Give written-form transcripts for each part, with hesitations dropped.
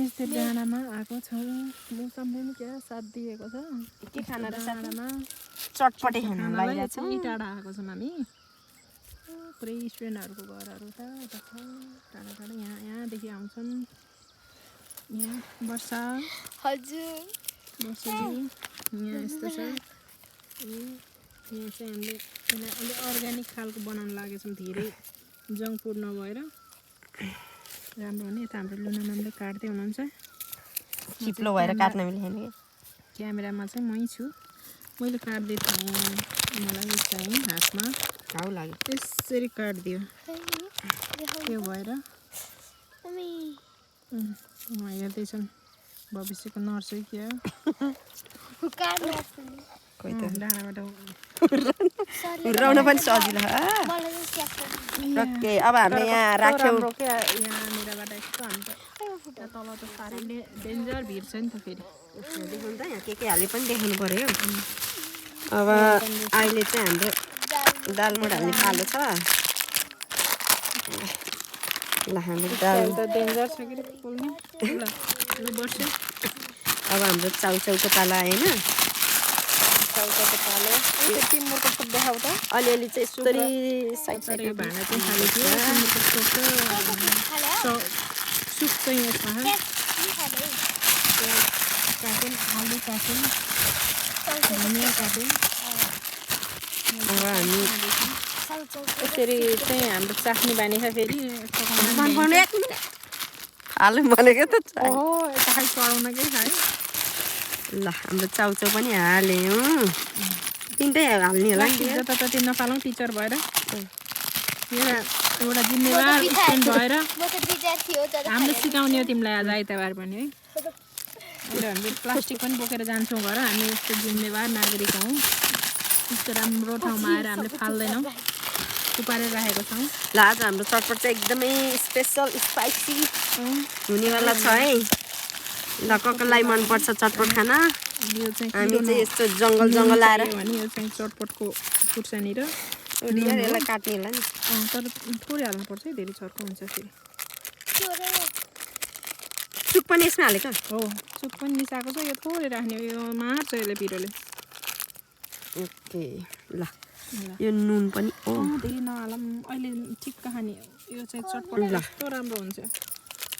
यस्तै डाँडामा आएको छौँ मौसमले पनि क्या साथ दिएको छ के खाना र डाँडामा चटपटे खाना लागिरहेको छ टाढा आएको छौँ हामी पुरै स्टुडेन्टहरूको घरहरू त यता छ टाढा टाढा यहाँदेखि आउँछन् यहाँ वर्षा हजुर वर्षाजी यहाँ यस्तो छ यहाँ चाहिँ हामीले यसलाई अलि अर्ग्यानिक खालको बनाउन लागेछौँ धेरै जङ्क फुड नभएर राम्रो हो नि यता हाम्रो लुना म्यामले काट्दै हुनुहुन्छ चिप्लो भएर काट्न मिल्ने क्यामेरामा चाहिँ मै छु मैले काट्दै थिएँ मलाई चाहिँ हातमा घाउ लाग्यो यसरी काटिदियो त्यो भएर उहाँ हेर्दैछन् भविष्यको नर्स हो क्या कोही त डाँडाबाट हुर्राउन पनि सजिलो ओके अब हामीले यहाँ राख्यौँ यहाँनिरबाट यस्तो हाम्रो तल त साह्रै डेन्जर भिड छ नि त फेरि देखाउनु त यहाँ के हाले पनि देखाउनु पर्यो अब अहिले चाहिँ हाम्रो दालमोड हाल्ने पालो छ ल हाम्रो दाल त डेन्जर छ कि पोल्ने ल बस्छ अब हाम्रो चाउचाउको पाला आएन चाउचाउको पालो तिम्रो सब देखाउ त अलिअलि चाहिँ यसरी साइड साइड भाँडा चाहिँ खाली थियो सुप चाहिँ यसमा काट्यौँ आलु काट्यौँ धनियाँ काट्यौँ अब हामी यसरी चाहिँ हाम्रो चाख्ने बानी छ फेरि आलु भनेको त ओहो यता खालि चढाउनकै खायो ल हाम्रो चाउचाउ पनि हाल्यौँ तिनटै हाल्ने होला नि जताततै नपालौँ टिचर भएर एउटा जिम्मेवार स्टुडेन्ट भएर हामीले सिकाउने हो तिमीलाई आज आइतबार पनि है अहिले हामीले प्लास्टिक पनि बोकेर जान्छौँ घर हामी यस्तो जिम्मेवार नागरिक हौँ यस्तो राम्रो ठाउँमा आएर हामीले फाल्दैनौँ थुपारेर राखेको छौँ ल आज हाम्रो चटपट चाहिँ एकदमै स्पेसल स्पाइसी हुनेवाला छ है ल कसलाई मनपर्छ चटपट खाना यो चाहिँ हामी चाहिँ यस्तो जङ्गल जङ्गल आएर भने यो चाहिँ चटपटको खुर्सानी र यसलाई काट्ने होला नि तर थोरै हाल्नुपर्छ है धेरै चर्को हुन्छ फेरि सुक पनि यसमा हालेको हो सुप पनि मिसाएको छ यो थोरै राख्ने यो मार्छ यसले पिरोले ओके ल यो नुन पनि धेरै नहालौँ अहिले ठिक्क खाने यो चाहिँ चटपट कस्तो राम्रो हुन्छ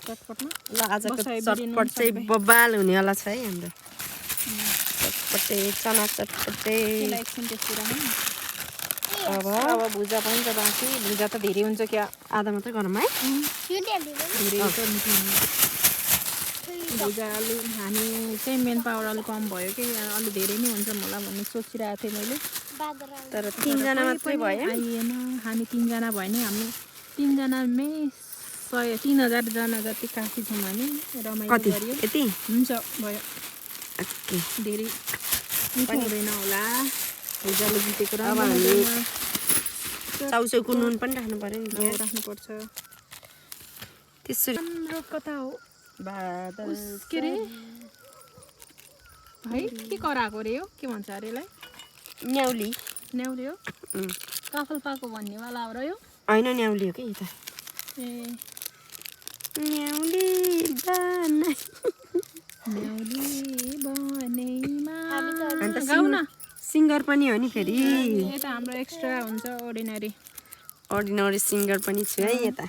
चटपटमा ल आजको चटपट चाहिँ बबाल हुनेवाला छ है हाम्रो चटपटे चना चटपटे एकछिन त्यस्तो राख्नु अब भुजा पनि त बाँकी भुजा त धेरै हुन्छ क्या आधा मात्रै गरौँ है धेरै भुजा अलि हामी चाहिँ मेन पावर अलिक कम भयो कि अलि धेरै नै हुन्छ होला भन्ने सोचिरहेको थिएँ मैले तर तिनजना मात्रै भयो आइएन हामी तिनजना भयो नि हाम्रो तिनजनामै 3000 जना जति काफी छौँ हामी रमाइलो गरियो यति हुन्छ भयो ओके धेरै मिठो हुँदैन होला भुजाले जितेको र अब हामी चाउचाउको नुन पनि राख्नु पर्यो नि राख्नुपर्छ त्यसरी हाम्रो कता हो बादल के अरे है के कराएको अरे हो के भन्छ अरे यसलाई न्याउली न्याउली हो काफलपाको भन्नेवाला हो र यो होइन न्याउली हो कि त ए न्याउली बनै न्याउली बनैमा अन्त गाउँ न सिङ्गर पनि हो नि फेरि यता हाम्रो एक्स्ट्रा हुन्छ अर्डिनरी सिङ्गर पनि छु है यता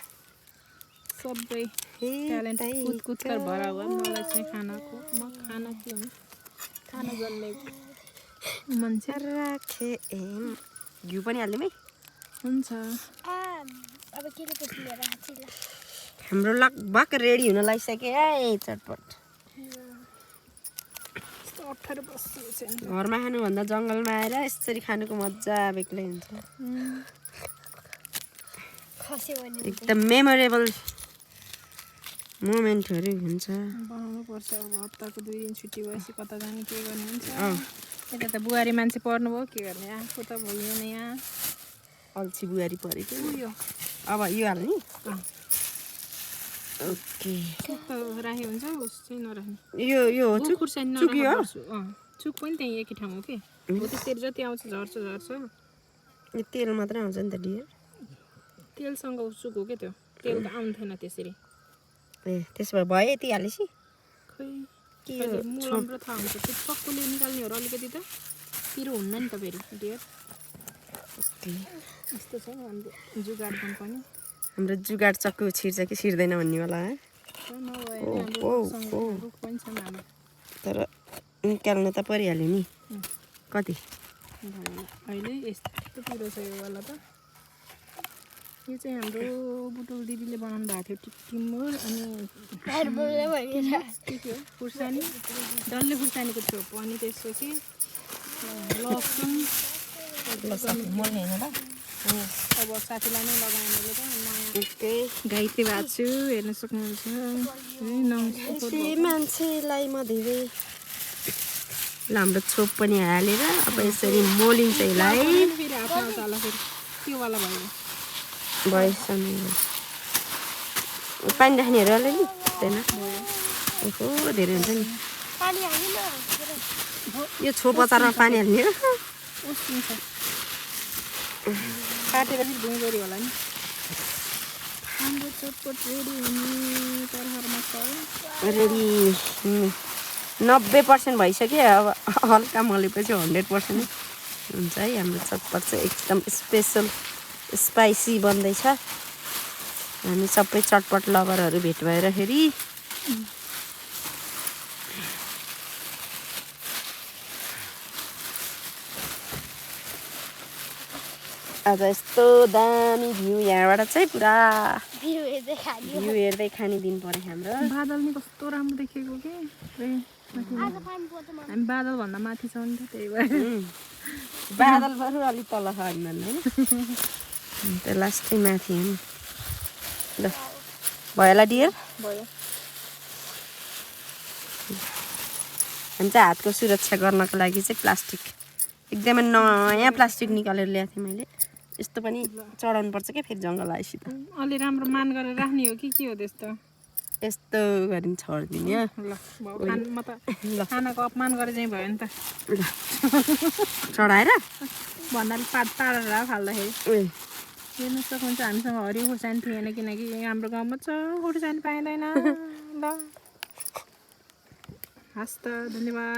सबै ट्यालेन्ट कुदकुदकर भएर हो मलाई चाहिँ खानाको म खाना के हुनु खाना जन्मेको मान्छे राखे घिउ पनि हाल्दिउँ है हुन्छ हाम्रो लगभग रेडी हुन लागिसक्यो है चटपट घरमा खानुभन्दा जङ्गलमा आएर यसरी खानुको मजा बेग्लै हुन्छ एकदम मेमोरेबल मोमेन्टहरू हुन्छ बनाउनु पर्छ अब हप्ताको 2 दिन छुट्टी भएपछि कता जाने के गर्ने हुन्छ यता त बुहारी मान्छे पर्नुभयो के गर्ने आफू त भइएन यहाँ अल्छी बुहारी परेको यो अब यो हाल्ने ओके राखे हुन्छ उस चाहिँ नराख्ने यो हो खुर्सानी चुक यो चुक पनि त्यही एकै ठाउँ हो कि हो त्यसरी जति आउँछ झर्छ यो तेल मात्रै आउँछ नि त डियर तेलसँग चुक हो क्या त्यो तेल त आउँदैन त्यसरी ए त्यसो भए भयो यति हालेपछि खोइ के कहिले मुलम र थाहा हुन्छ त्यो पक्कुले निकाल्नेहरू अलिकति त पिरो हुन्न नि त फेरि डियर यस्तो छ हाम्रो जुगाड पनि हाम्रो जुगाड चक्कु छिर्छ कि छिर्दैन भन्ने होला है रुख पनि छ हाम्रो तर निकाल्न त परिहाल्यो नि कति अहिले यस्तो पिरो छ यो वाला त यो चाहिँ हाम्रो बुटुल दिदीले बनाउनु भएको थियो टिमुर अनि के हो खुर्सानी डल्ले खुर्सानीको छोप अनि त्यसपछि लसुन अब साथीलाई नै लगाउनुले त नयाँ गाइते भएको छु हेर्न सक्नुहुन्छ मान्छेलाई म धेरै हाम्रो छोप पनि हालेर अब यसरी मोलिन्छ यसलाई फेरि हात आउँछ होला फेरि त्यो वाला भयो भएछ पानी राख्नेहरू अलि हुँदैन ओहो धेरै हुन्छ नि यो छोप अचारमा पानी हाल्ने हो काटेपछि भुइँगरी होला नि हाम्रो चटपट रेडी हुने तरहरमा छ रेडी 90% भइसक्यो अब हल्का मलेपछि 100% हुन्छ है हाम्रो चटपट चाहिँ एकदम स्पेसल स्पाइसी बन्दैछ हामी सबै चटपट लभरहरू भेट भएर फेरि आज यस्तो दामी भ्यू यहाँबाट चाहिँ पुरा भ्यू हेर्दै खाने दिन पर्यो हाम्रो बादल नि कस्तो राम्रो देखेको के हामी बादल भन्दा माथि छौँ नि त त्यही भएर बादल बरु अलिक तल छ होइन त्यो लास्टै माथि हो नि ल भयो होला डियर भयो हामी चाहिँ हातको सुरक्षा गर्नको लागि चाहिँ प्लास्टिक एकदमै नयाँ प्लास्टिक निकालेर ल्याएको थिएँ मैले यस्तो पनि चढाउनु पर्छ क्या फेरि जङ्गल आएपछि त अलि राम्रो मान गरेर राख्ने हो कि के हो त्यस्तो यस्तो गरी छोडिदिने ल म त खानाको अपमान गरे चाहिँ भयो नि त ल चढाएर भन्नाले पारेर फाल्दाखेरि हेर्नु सक्नुहुन्छ हामीसँग हरियो खुर्सानी थिएन किनकि हाम्रो गाउँमा छ खुर्सानी पाइँदैन ल हस् त धन्यवाद